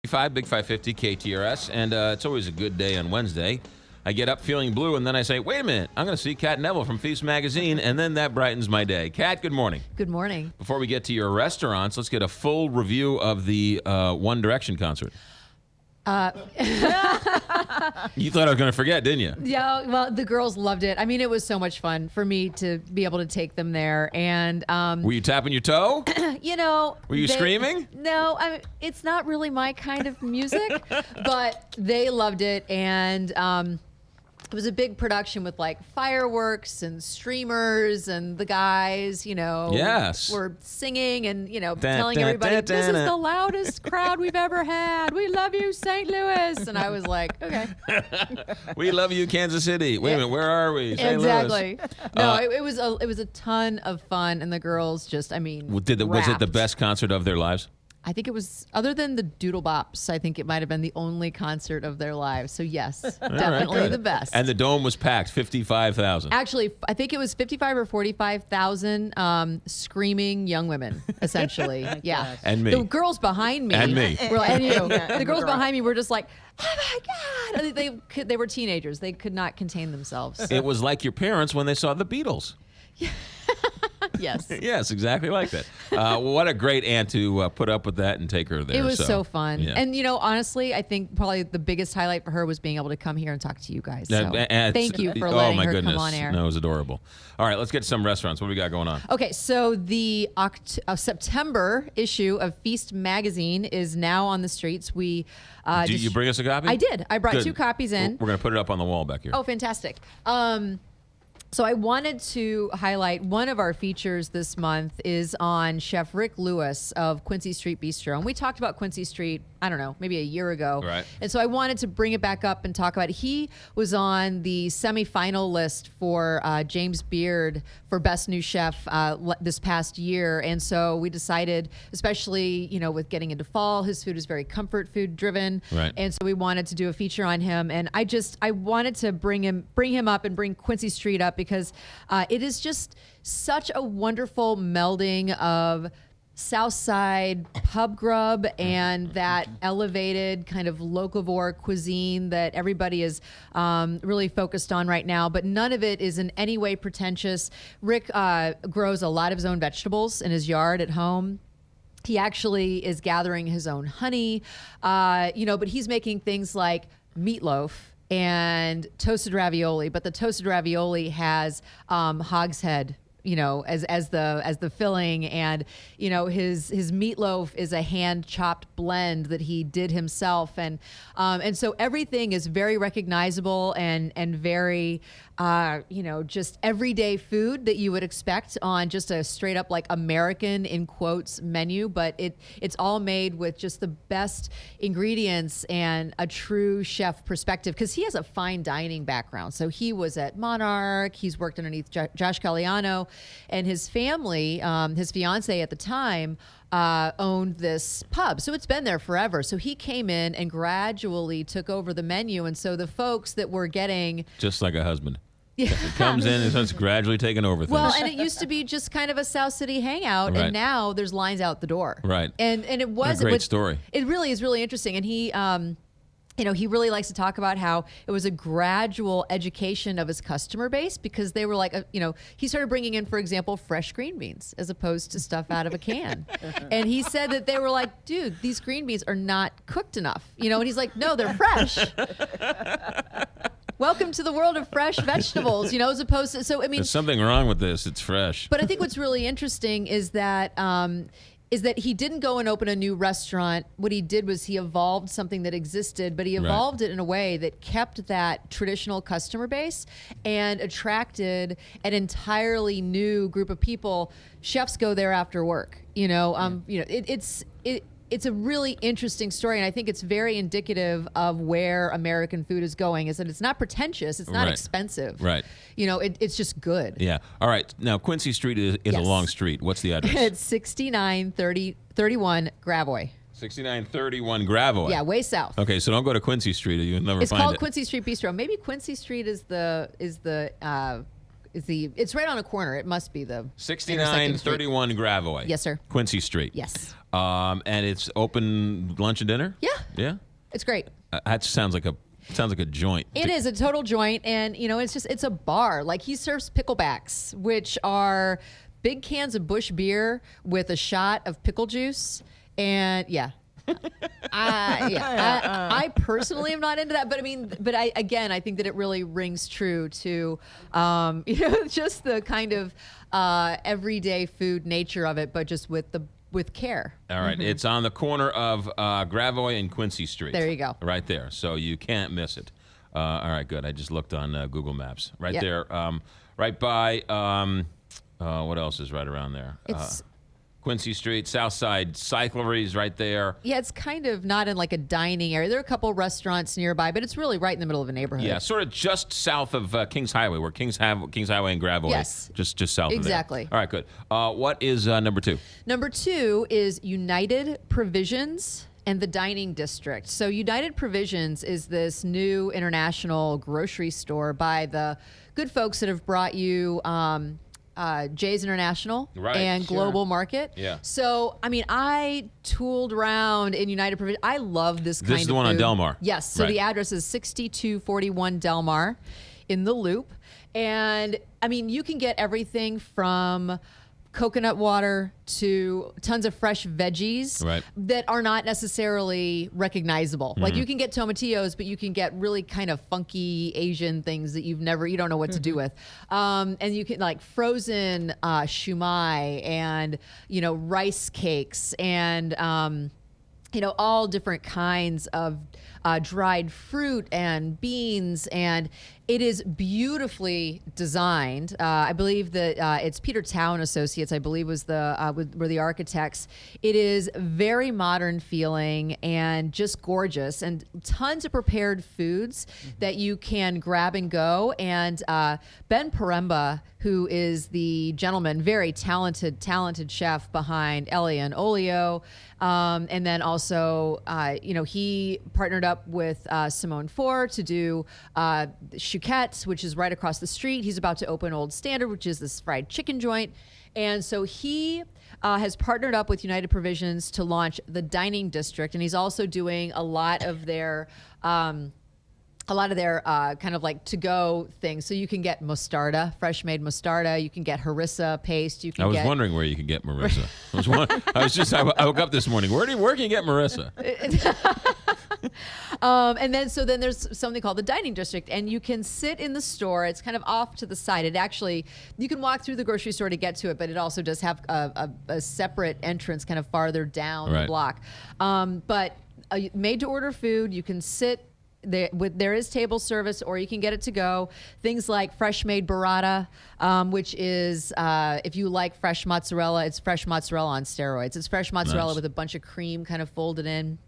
Big 550 KTRS, and it's always a good day on Wednesday. I get up feeling blue, and then I say, wait a minute, I'm going to see Kat Neville from Feast Magazine, and then that brightens my day. Kat, good morning. Good morning. Before we get to your restaurants, let's get a full review of the One Direction concert. You thought I was going to forget, didn't you? Yeah, well, the girls loved it. I mean, it was so much fun for me to be able to take them there. And were you tapping your toe? Were you screaming? No, it's not really my kind of music, but they loved it. And it was a big production with like fireworks and streamers, and the guys, Yes. were singing and, telling everybody, this is the loudest crowd we've ever had. We love you, St. Louis. And I was like, okay. We love you, Kansas City. Wait a minute, where are we? St. Exactly. Louis. No, it was a ton of fun, and the girls just, was it the rapped. best concert of their lives? I think it was, other than the Doodle Bops, I think it might have been the only concert of their lives. So yes, definitely the best. And the dome was packed, 55,000. Actually, I think it was 55 or 45,000 screaming young women, essentially. Yeah. And me. The girls behind me. And me. And you. The girls behind me were just like, oh my God. They were teenagers. They could not contain themselves. It was like your parents when they saw the Beatles. Yes. Yes, exactly like that. What a great aunt to put up with that and take her there. It was so fun. Yeah. And, honestly, I think probably the biggest highlight for her was being able to come here and talk to you guys. So thank you for letting her come on air. No, it was adorable. All right, let's get to some restaurants. What do we got going on? Okay, so the September issue of Feast Magazine is now on the streets. Did you bring us a copy? I did. I brought Good. 2 copies in. We're going to put it up on the wall back here. Oh, fantastic. So I wanted to highlight one of our features this month is on Chef Rick Lewis of Quincy Street Bistro. And we talked about Quincy Street, I don't know, maybe a year ago. Right. And so I wanted to bring it back up and talk about it. He was on the semifinal list for James Beard for Best New Chef this past year. And so we decided, especially, with getting into fall, his food is very comfort food driven. Right. And so we wanted to do a feature on him. And I wanted to bring him up and bring Quincy Street up because it is just such a wonderful melding of Southside pub grub and that elevated kind of locavore cuisine that everybody is really focused on right now, but none of it is in any way pretentious. Rick grows a lot of his own vegetables in his yard at home. He actually is gathering his own honey, but he's making things like meatloaf and toasted ravioli, but the toasted ravioli has hogshead, as the filling, and his meatloaf is a hand chopped blend that he did himself, and so everything is very recognizable and very just everyday food that you would expect on just a straight up like American in quotes menu, but it's all made with just the best ingredients and a true chef perspective, because he has a fine dining background. So he was at Monarch, he's worked underneath Josh Galliano, and his family, his fiance at the time, owned this pub. So it's been there forever. So he came in and gradually took over the menu. And so the folks that were getting... Just like a husband. Yeah. It comes in and starts gradually taking over things. Well, and it used to be just kind of a South City hangout, right. And now there's lines out the door. Right. And it was... What a great story. It really is really interesting. And he... he really likes to talk about how it was a gradual education of his customer base, because they were like, he started bringing in, for example, fresh green beans as opposed to stuff out of a can. And he said that they were like, dude, these green beans are not cooked enough. And he's like, no, they're fresh. Welcome to the world of fresh vegetables, as opposed to, there's something wrong with this. It's fresh. But I think what's really interesting is that he didn't go and open a new restaurant. What he did was he evolved something that existed, but he evolved it in a way that kept that traditional customer base and attracted an entirely new group of people. Chefs go there after work. It's a really interesting story, and I think it's very indicative of where American food is going, is that it's not pretentious, it's not expensive. Right. It's just good. Yeah. All right. Now, Quincy Street is a long street. What's the address? It's 6931 Gravois. 6931 Gravois. Yeah, way south. Okay, so don't go to Quincy Street. You'll never It's find it. called Quincy Street Bistro. Maybe Quincy Street is the It's right on a corner. It must be the 6931 Gravois. Yes, sir. Quincy Street. Yes. And it's open lunch and dinner? Yeah. Yeah? It's great. That sounds like a joint. It is a total joint, and it's a bar. Like, he serves picklebacks, which are big cans of Busch beer with a shot of pickle juice, and I personally am not into that, but I think that it really rings true to just the kind of everyday food nature of it, but just with care. All right. It's on the corner of Gravois and Quincy Street. There you go. Right there. So you can't miss it. All right, good. I just looked on Google Maps. Right there. Right by, what else is right around there? It's Quincy Street, Southside Cyclery's right there. Yeah, it's kind of not in like a dining area. There are a couple restaurants nearby, but it's really right in the middle of a neighborhood. Yeah, sort of just south of Kings Highway, where Kings Highway and Gravois. Yes. Just south exactly. of there. All right, good. What is number 2? Number 2 is United Provisions and the Dining District. So United Provisions is this new international grocery store by the good folks that have brought you Jay's International and Global Market. Yeah. So, I tooled around in United Provisions. I love this kind of food. This is the one on Del Mar. Yes. So the address is 6241 Del Mar in the Loop. And, you can get everything from coconut water to tons of fresh veggies that are not necessarily recognizable. Like, you can get tomatillos, but you can get really kind of funky Asian things that you don't know what to do with. And you can like frozen shumai and, rice cakes and, all different kinds of dried fruit and beans, and it is beautifully designed. I believe that it's Peter Tow and Associates, I believe, were the architects. It is very modern feeling and just gorgeous, and tons of prepared foods that you can grab and go. And Ben Paremba, who is the gentleman, very talented chef behind Elia and Olio, and then also, he partnered up with Simone Four to do Chouquette's, which is right across the street. He's about to open Old Standard, which is this fried chicken joint. And so he has partnered up with United Provisions to launch the Dining District, and he's also doing a lot of their kind of like to-go things. So you can get mostarda, fresh-made mostarda. You can get harissa paste. I was wondering where you could get marissa. I woke up this morning. Where can you get marissa? And then there's something called the Dining District, and you can sit in the store. It's kind of off to the side. It actually, you can walk through the grocery store to get to it, but it also does have a separate entrance kind of farther down the block. But made to order food, you can sit. There is table service, or you can get it to go. Things like fresh made burrata, which is if you like fresh mozzarella, it's fresh mozzarella on steroids. It's fresh mozzarella with a bunch of cream kind of folded in,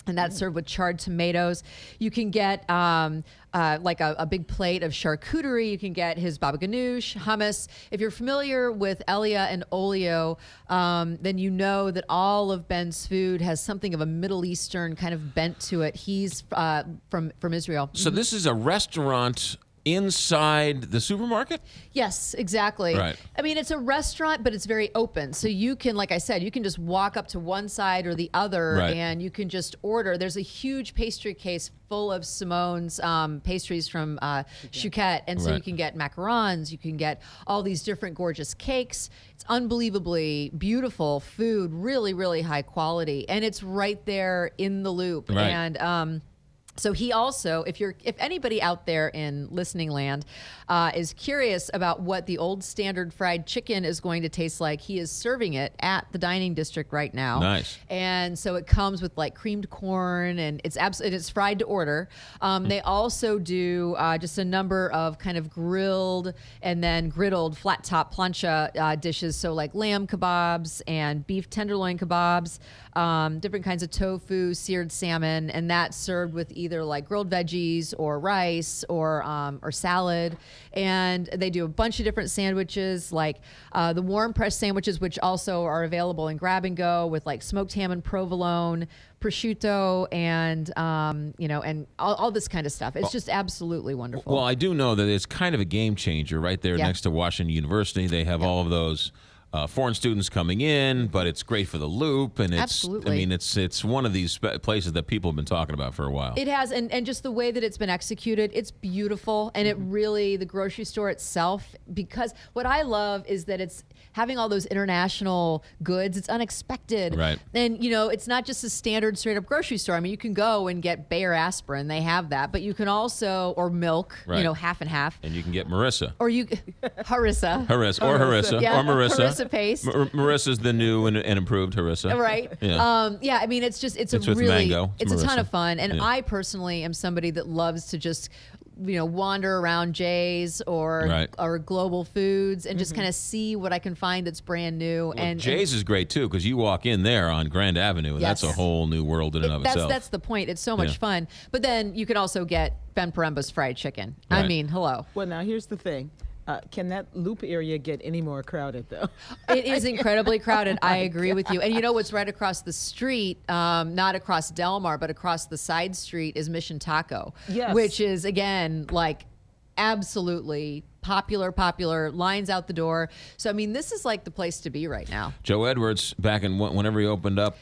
and that's served with charred tomatoes. You can get like a big plate of charcuterie. You can get his baba ganoush, hummus. If you're familiar with Elia and Olio, then you know that all of Ben's food has something of a Middle Eastern kind of bent to it. He's from Israel. So this is a restaurant inside the supermarket? Yes, exactly. Right. It's a restaurant, but it's very open. So you can, like I said, you can just walk up to one side or the other, and you can just order. There's a huge pastry case full of Simone's pastries from Chouquette. And so you can get macarons, you can get all these different gorgeous cakes. It's unbelievably beautiful food, really, really high quality. And it's right there in the Loop. Right. And so he also, if anybody out there in listening land is curious about what the Old Standard fried chicken is going to taste like, he is serving it at the Dining District right now. Nice. And so it comes with like creamed corn, and it's fried to order. They also do just a number of kind of grilled and then griddled flat top plancha dishes. So like lamb kebabs and beef tenderloin kebabs, different kinds of tofu, seared salmon, and that's served with either either like grilled veggies or rice or salad. And they do a bunch of different sandwiches, like the warm press sandwiches, which also are available in grab and go with like smoked ham and provolone, prosciutto, and and all this kind of stuff. It's just absolutely wonderful. Well, I do know that it's kind of a game changer right there next to Washington University. They have all of those foreign students coming in, but it's great for the loop, and Absolutely. I mean, it's one of these places that people have been talking about for a while. It has, and just the way that it's been executed, it's beautiful, and it really, the grocery store itself, because what I love is that it's having all those international goods. It's unexpected. Right. And, it's not just a standard straight up grocery store. I mean, you can go and get Bayer aspirin. They have that, but you can also, or milk, Right. Half and half. And you can get Marissa. Or Harissa. Harissa. Yeah, Or Marissa. Harissa paste. Marissa's the new and improved Harissa. Right. Yeah. I mean, it's It's a with really, mango. It's it's a ton Marissa. of fun. And Yeah. I personally am somebody that loves to just, wander around Jay's or Right. Global Foods and just kind of see what I can find that's brand new. Well, Jay's is great too, because you walk in there on Grand Avenue, and that's a Yes. whole new world in and of itself. That's the point. It's so much Yeah. fun. But then you can also get Ben Paremba's fried chicken. I Right. mean, hello. Well, now here's the thing. Can that loop area get any more crowded, though? It is incredibly crowded. I agree with you. And you know what's right across the street, not across Delmar, but across the side street is Mission Taco. Yes. Which is, again, like absolutely popular, lines out the door. So, I mean, this is like the place to be right now. Joe Edwards, back in whenever he opened up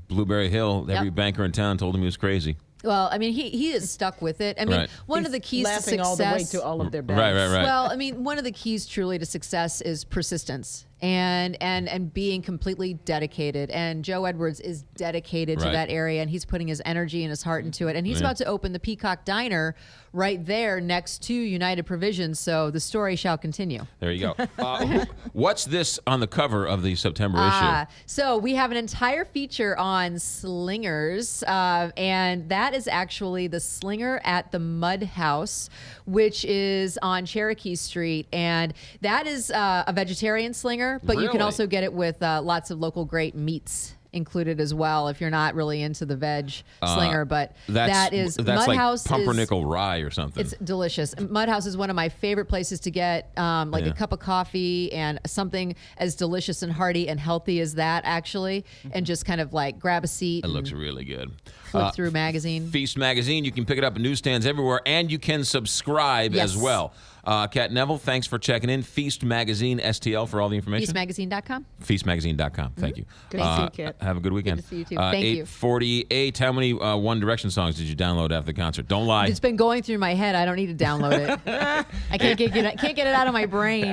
Blueberry Hill, every Yep. banker in town told him he was crazy. Well, I mean, he is stuck with it. I mean, Right. one of the keys to Laughing success. all the way to all of their bags. Right. Well, I mean, one of the keys truly to success is persistence and being completely dedicated. And Joe Edwards is dedicated to Right. that area, and he's putting his energy and his heart into it. And he's Yeah. about to open the Peacock Diner right there next to United Provisions. So the story shall continue. There you go. What's this on the cover of the September issue? So we have an entire feature on slingers, and that is actually the slinger at the Mud House, which is on Cherokee Street, and that is a vegetarian slinger, but you can Really? also get it with lots of local great meats included as well if you're not really into the veg slinger. But That's Mud like House pumpernickel rye or something. It's delicious. Mud House is one of my favorite places to get a cup of coffee and something as delicious and hearty and healthy as that, actually, and just kind of like grab a seat It and looks really good. flip through magazine. Feast Magazine, you can pick it up in newsstands everywhere, and you can subscribe Yes. as well. Kat Neville, thanks for checking in. Feast Magazine STL for all the information. Feastmagazine.com. Feastmagazine.com. Thank you. Good to see you, Kat. Have a good weekend. Good to see you, too. Thank you. 8:48. How many One Direction songs did you download after the concert? Don't lie. It's been going through my head. I don't need to download it. I can't get it out of my brain.